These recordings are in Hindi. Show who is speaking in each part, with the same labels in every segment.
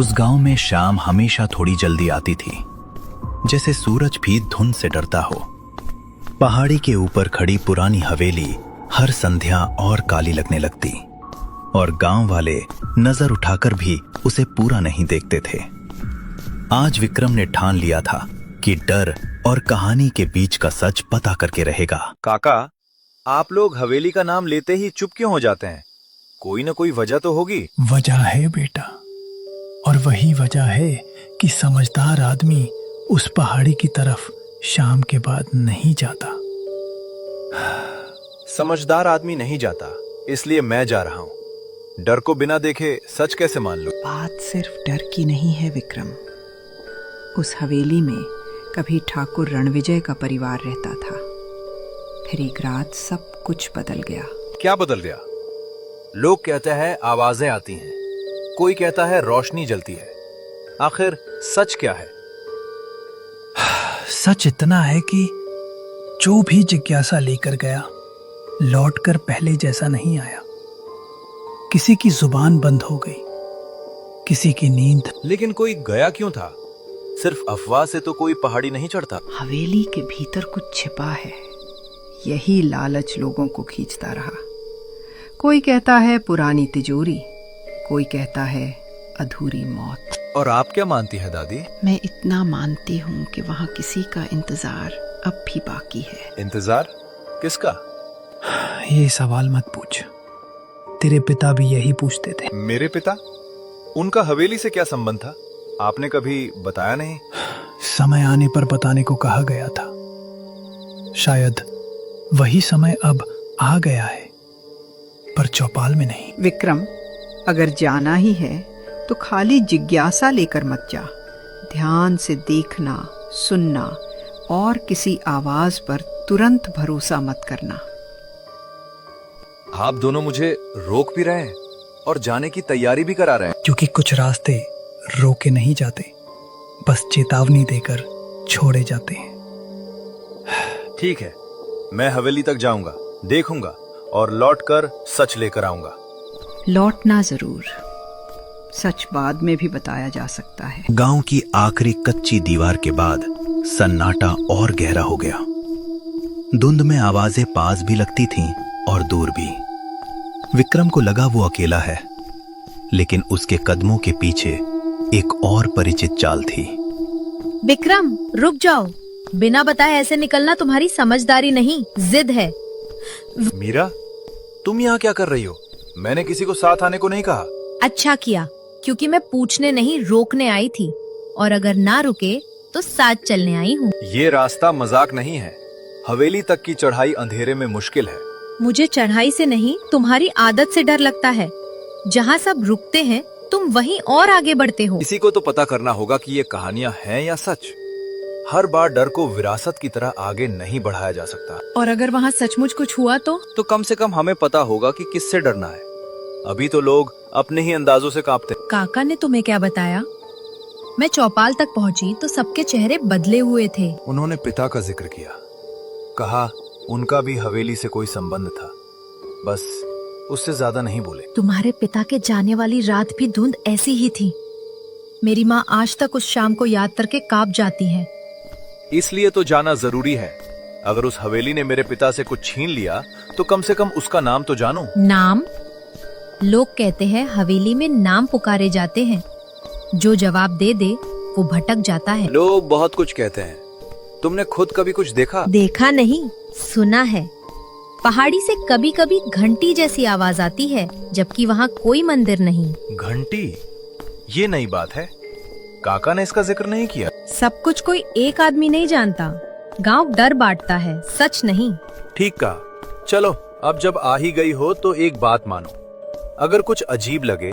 Speaker 1: उस गांव में शाम हमेशा थोड़ी जल्दी आती थी, जैसे सूरज भी धुंध से डरता हो। पहाड़ी के ऊपर खड़ी पुरानी हवेली हर संध्या और काली लगने लगती, और गांव वाले नजर उठाकर भी उसे पूरा नहीं देखते थे। आज विक्रम ने ठान लिया था कि डर और कहानी के बीच का सच पता करके रहेगा।
Speaker 2: काका, आप लोग हवेली का नाम लेते ही चुप क्यों हो जाते हैं? कोई न कोई वजह तो होगी।
Speaker 3: वजह है बेटा, और वही वजह है कि समझदार आदमी उस पहाड़ी की तरफ शाम के बाद नहीं जाता।
Speaker 2: समझदार आदमी नहीं जाता, इसलिए मैं जा रहा हूँ। डर को बिना देखे सच कैसे मान लूं?
Speaker 4: बात सिर्फ डर की नहीं है विक्रम। उस हवेली में कभी ठाकुर रणविजय का परिवार रहता था। फिर एक रात सब कुछ बदल गया।
Speaker 2: क्या बदल गया? लोग कहते हैं आवाजें आती हैं, कोई कहता है रोशनी जलती है। आखिर सच क्या है?
Speaker 3: सच इतना है कि जो भी जिज्ञासा लेकर गया लौटकर पहले जैसा नहीं आया। किसी की जुबान बंद हो गई, किसी की नींद।
Speaker 2: लेकिन कोई गया क्यों था? सिर्फ अफवाह से तो कोई पहाड़ी नहीं चढ़ता।
Speaker 4: हवेली के भीतर कुछ छिपा है, यही लालच लोगों को खींचता रहा। कोई कहता है पुरानी तिजोरी, कोई कहता है अधूरी मौत।
Speaker 2: और आप क्या मानती है दादी?
Speaker 4: मैं इतना मानती हूँ कि वहाँ किसी का इंतजार अब भी बाकी है।
Speaker 2: इंतजार किसका?
Speaker 3: ये सवाल मत पूछ, तेरे पिता भी यही पूछते थे।
Speaker 2: मेरे पिता? उनका हवेली से क्या संबंध था? आपने कभी बताया नहीं।
Speaker 3: समय आने पर बताने को कहा गया था। शायद वही समय अब आ गया है, पर चौपाल में नहीं।
Speaker 4: विक्रम, अगर जाना ही है तो खाली जिज्ञासा लेकर मत जा। ध्यान से देखना, सुनना और किसी आवाज पर तुरंत भरोसा मत करना।
Speaker 2: आप दोनों मुझे रोक भी रहे हैं और जाने की तैयारी भी करा रहे हैं।
Speaker 3: क्योंकि कुछ रास्ते रोके नहीं जाते, बस चेतावनी देकर छोड़े जाते हैं।
Speaker 2: ठीक है, मैं हवेली तक जाऊंगा, देखूंगा और लौटकर सच लेकर आऊंगा।
Speaker 4: लौटना जरूर। सच बाद में भी बताया जा सकता है।
Speaker 1: गांव की आखिरी कच्ची दीवार के बाद सन्नाटा और गहरा हो गया। धुंध में आवाजें पास भी लगती थीं और दूर भी। विक्रम को लगा वो अकेला है, लेकिन उसके कदमों के पीछे एक और परिचित चाल थी।
Speaker 5: विक्रम, रुक जाओ। बिना बताए ऐसे निकलना तुम्हारी समझदारी नहीं, जिद है।
Speaker 2: मीरा, तुम यहाँ क्या कर रही हो? मैंने किसी को साथ आने को नहीं कहा।
Speaker 5: अच्छा किया, क्योंकि मैं पूछने नहीं रोकने आई थी, और अगर ना रुके तो साथ चलने आई हूँ।
Speaker 2: ये रास्ता मजाक नहीं है। हवेली तक की चढ़ाई अंधेरे में मुश्किल है।
Speaker 5: मुझे चढ़ाई से नहीं, तुम्हारी आदत से डर लगता है। जहाँ सब रुकते हैं तुम वहीं और आगे बढ़ते हो।
Speaker 2: किसी को तो पता करना होगा कि ये कहानियाँ हैं या सच। हर बार डर को विरासत की तरह आगे नहीं बढ़ाया जा सकता।
Speaker 5: और अगर वहाँ सचमुच कुछ हुआ तो
Speaker 2: कम से कम हमें पता होगा कि किससे डरना है। अभी तो लोग अपने ही अंदाजों से कांपते।
Speaker 5: काका ने तुम्हें क्या बताया? मैं चौपाल तक पहुँची तो सबके चेहरे बदले हुए थे।
Speaker 2: उन्होंने पिता का जिक्र किया, कहा उनका भी हवेली से कोई संबंध था, बस उससे ज्यादा नहीं बोले।
Speaker 5: तुम्हारे पिता के जाने वाली रात भी धुंध ऐसी ही थी। मेरी माँ आज तक उस शाम को याद करके कांप जाती है।
Speaker 2: इसलिए तो जाना जरूरी है। अगर उस हवेली ने मेरे पिता से कुछ छीन लिया तो कम से कम उसका नाम तो जानूं।
Speaker 5: नाम? लोग कहते हैं हवेली में नाम पुकारे जाते हैं, जो जवाब दे दे वो भटक जाता है।
Speaker 2: लोग बहुत कुछ कहते हैं, तुमने खुद कभी कुछ देखा?
Speaker 5: देखा नहीं, सुना है। पहाड़ी से कभी कभी घंटी जैसी आवाज आती है, जबकि वहाँ कोई मंदिर नहीं।
Speaker 2: घंटी? ये नई बात है, काका ने इसका जिक्र नहीं किया।
Speaker 5: सब कुछ कोई एक आदमी नहीं जानता, गांव डर बांटता है, सच नहीं।
Speaker 2: ठीक कहा। चलो, अब जब आ ही गई हो तो एक बात मानो, अगर कुछ अजीब लगे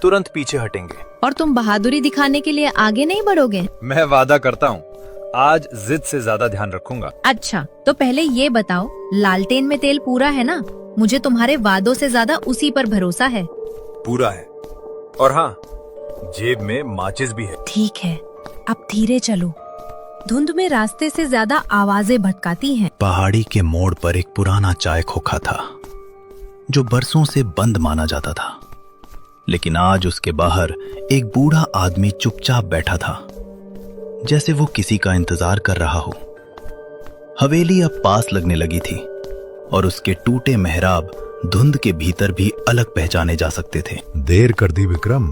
Speaker 2: तुरंत पीछे हटेंगे।
Speaker 5: और तुम बहादुरी दिखाने के लिए आगे नहीं बढ़ोगे?
Speaker 2: मैं वादा करता हूँ, आज जिद से ज्यादा ध्यान रखूंगा।
Speaker 5: अच्छा, तो पहले ये बताओ, लालटेन में तेल पूरा है ना? मुझे तुम्हारे वादों से ज्यादा उसी पर भरोसा है।
Speaker 2: पूरा है, और हाँ, जेब में माचिस भी है।
Speaker 5: ठीक है, अब धीरे चलो। धुंध में रास्ते से ज्यादा आवाजें भटकाती हैं।
Speaker 1: पहाड़ी के मोड़ पर एक पुराना चाय खोखा था, जो बरसों से बंद माना जाता था। लेकिन आज उसके बाहर एक बूढ़ा आदमी चुपचाप बैठा था, जैसे वो किसी का इंतजार कर रहा हो। हवेली अब पास लगने लगी थी और उसके टूटे मेहराब धुंध के भीतर भी अलग पहचाने जा सकते थे।
Speaker 6: देर कर दी विक्रम।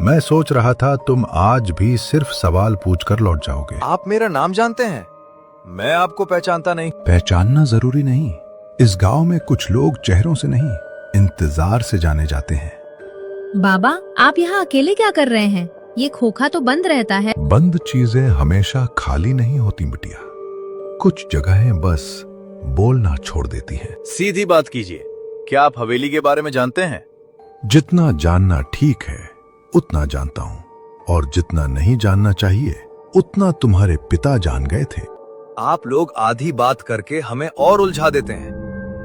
Speaker 6: मैं सोच रहा था तुम आज भी सिर्फ सवाल पूछकर लौट जाओगे।
Speaker 2: आप मेरा नाम जानते हैं, मैं आपको पहचानता नहीं।
Speaker 6: पहचानना जरूरी नहीं। इस गांव में कुछ लोग चेहरों से नहीं, इंतजार से जाने जाते हैं।
Speaker 5: बाबा, आप यहाँ अकेले क्या कर रहे हैं? ये खोखा तो बंद रहता है।
Speaker 6: बंद चीजें हमेशा खाली नहीं होती बिटिया। कुछ जगहें बस बोलना छोड़ देती हैं।
Speaker 2: सीधी बात कीजिए, क्या आप हवेली के बारे में जानते हैं?
Speaker 6: जितना जानना ठीक है उतना जानता हूँ, और जितना नहीं जानना चाहिए उतना तुम्हारे पिता जान गए थे।
Speaker 2: आप लोग आधी बात करके हमें और उलझा देते हैं।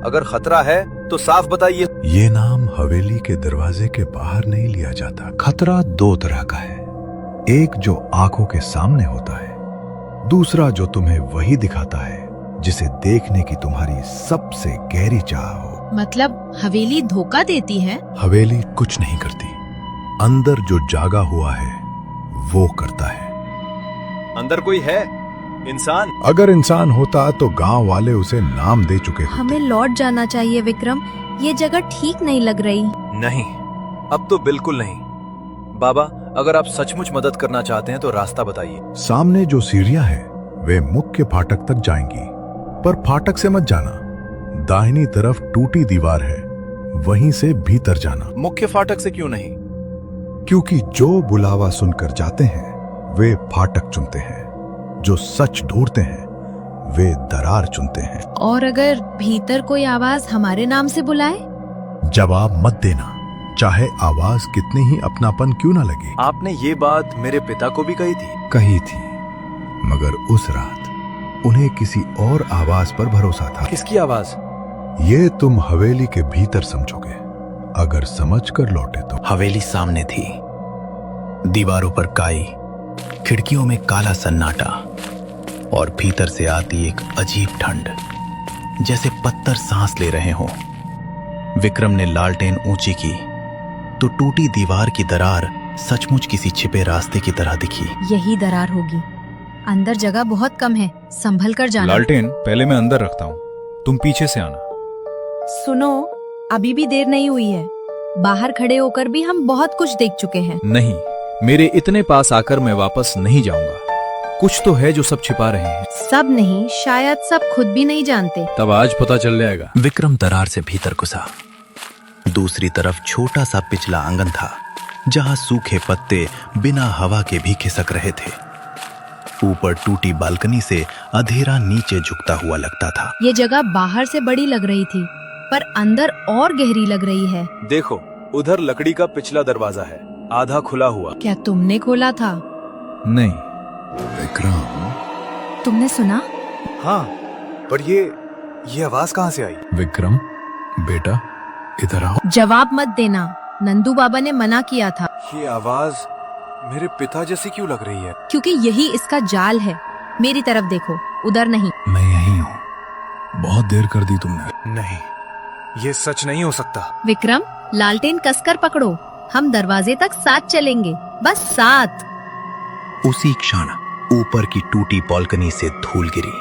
Speaker 2: अगर खतरा है तो साफ बताइए।
Speaker 6: ये नाम हवेली के दरवाजे के बाहर नहीं लिया जाता। खतरा दो तरह का है, एक जो आंखों के सामने होता है, दूसरा जो तुम्हें वही दिखाता है जिसे देखने की तुम्हारी सबसे गहरी चाह हो।
Speaker 5: मतलब हवेली धोखा देती है?
Speaker 6: हवेली कुछ नहीं करती, अंदर जो जागा हुआ है वो करता है।
Speaker 2: अंदर कोई है? इंसान?
Speaker 6: अगर इंसान होता तो गांव वाले उसे नाम दे चुके होते।
Speaker 5: हमें लौट जाना चाहिए विक्रम, ये जगह ठीक नहीं लग रही।
Speaker 2: नहीं, अब तो बिल्कुल नहीं। बाबा, अगर आप सचमुच मदद करना चाहते हैं तो रास्ता बताइए।
Speaker 6: सामने जो सीढ़ियां हैं वे मुख्य फाटक तक जाएंगी, पर फाटक से मत जाना। दाहिनी तरफ टूटी दीवार है, वहीं से भीतर जाना।
Speaker 2: मुख्य फाटक से क्यों नहीं?
Speaker 6: क्योंकि जो बुलावा सुनकर जाते हैं वे फाटक चुनते हैं, जो सच ढूंढते हैं वे दरार चुनते हैं।
Speaker 5: और अगर भीतर कोई आवाज हमारे नाम से बुलाए?
Speaker 6: जवाब मत देना, चाहे आवाज कितनी ही अपनापन क्यों ना लगे।
Speaker 2: आपने ये बात मेरे पिता को भी कही थी?
Speaker 6: कही थी, मगर उस रात उन्हें किसी और आवाज पर भरोसा था।
Speaker 2: किसकी आवाज?
Speaker 6: ये तुम हवेली के भीतर समझोगे, अगर समझ कर लौटे तो।
Speaker 1: हवेली सामने थी, दीवारों पर काई, खिड़कियों में काला सन्नाटा और भीतर से आती एक अजीब ठंड, जैसे पत्थर सांस ले रहे हों। विक्रम ने लालटेन ऊंची की तो टूटी दीवार की दरार सचमुच किसी छिपे रास्ते की तरह दिखी।
Speaker 5: यही दरार होगी। अंदर जगह बहुत कम है, संभल कर जाना।
Speaker 7: लालटेन पहले मैं अंदर रखता हूँ, तुम पीछे से आना।
Speaker 5: सुनो, अभी भी देर नहीं हुई है। बाहर खड़े होकर भी हम बहुत कुछ देख चुके हैं।
Speaker 7: नहीं, मेरे इतने पास आकर मैं वापस नहीं जाऊंगा। कुछ तो है जो सब छिपा रहे हैं।
Speaker 5: सब नहीं, शायद सब खुद भी नहीं जानते।
Speaker 7: तब आज पता चल जाएगा।
Speaker 1: विक्रम दरार से भीतर घुसा। दूसरी तरफ छोटा सा पिछला आंगन था, जहां सूखे पत्ते बिना हवा के भी खिसक रहे थे। ऊपर टूटी बालकनी से अंधेरा नीचे झुकता हुआ लगता था।
Speaker 5: ये जगह बाहर से बड़ी लग रही थी, पर अंदर और गहरी लग रही है।
Speaker 2: देखो, उधर लकड़ी का पिछला दरवाजा है, आधा खुला हुआ।
Speaker 5: क्या तुमने खोला था?
Speaker 7: नहीं।
Speaker 6: विक्रम,
Speaker 5: तुमने सुना?
Speaker 2: हाँ, पर ये आवाज कहाँ से आई?
Speaker 6: विक्रम बेटा इधर आओ।
Speaker 5: जवाब मत देना, नंदू बाबा ने मना किया था।
Speaker 2: ये आवाज मेरे पिता जैसी क्यों लग रही है?
Speaker 5: क्योंकि यही इसका जाल है। मेरी तरफ देखो, उधर नहीं।
Speaker 6: मैं यही हूँ। बहुत देर कर दी तुमने।
Speaker 2: नहीं, ये सच नहीं हो सकता।
Speaker 5: विक्रम, लालटेन कसकर पकड़ो, हम दरवाजे तक साथ चलेंगे, बस साथ।
Speaker 1: उसी क्षण ऊपर की टूटी बालकनी से धूल गिरी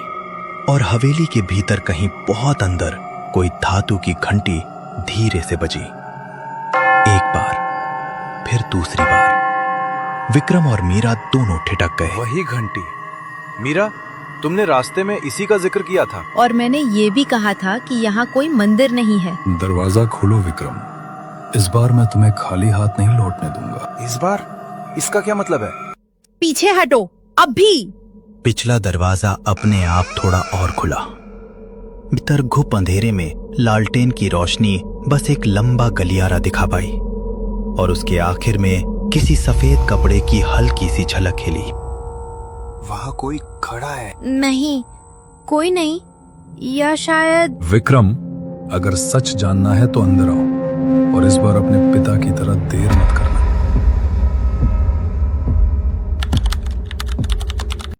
Speaker 1: और हवेली के भीतर कहीं बहुत अंदर कोई धातु की घंटी धीरे से बजी। एक बार, फिर दूसरी बार। विक्रम और मीरा दोनों ठिठक गए।
Speaker 2: वही घंटी। मीरा, तुमने रास्ते में इसी का जिक्र किया था।
Speaker 5: और मैंने ये भी कहा था कि यहाँ कोई मंदिर नहीं है।
Speaker 6: दरवाजा खोलो विक्रम, इस बार मैं तुम्हें खाली हाथ नहीं लौटने दूंगा।
Speaker 2: इस बार? इसका क्या मतलब है?
Speaker 5: पीछे हटो, अभी।
Speaker 1: पिछला दरवाजा अपने आप थोड़ा और खुला। भीतर घुप अंधेरे में लालटेन की रोशनी बस एक लंबा गलियारा दिखा पाई और उसके आखिर में किसी सफेद कपड़े की हल्की सी झलक खिली।
Speaker 2: वहाँ कोई खड़ा है।
Speaker 5: नहीं, कोई नहीं, या शायद।
Speaker 6: विक्रम, अगर सच जानना है तो अंदर आओ, और इस बार अपने पिता की तरह देर मत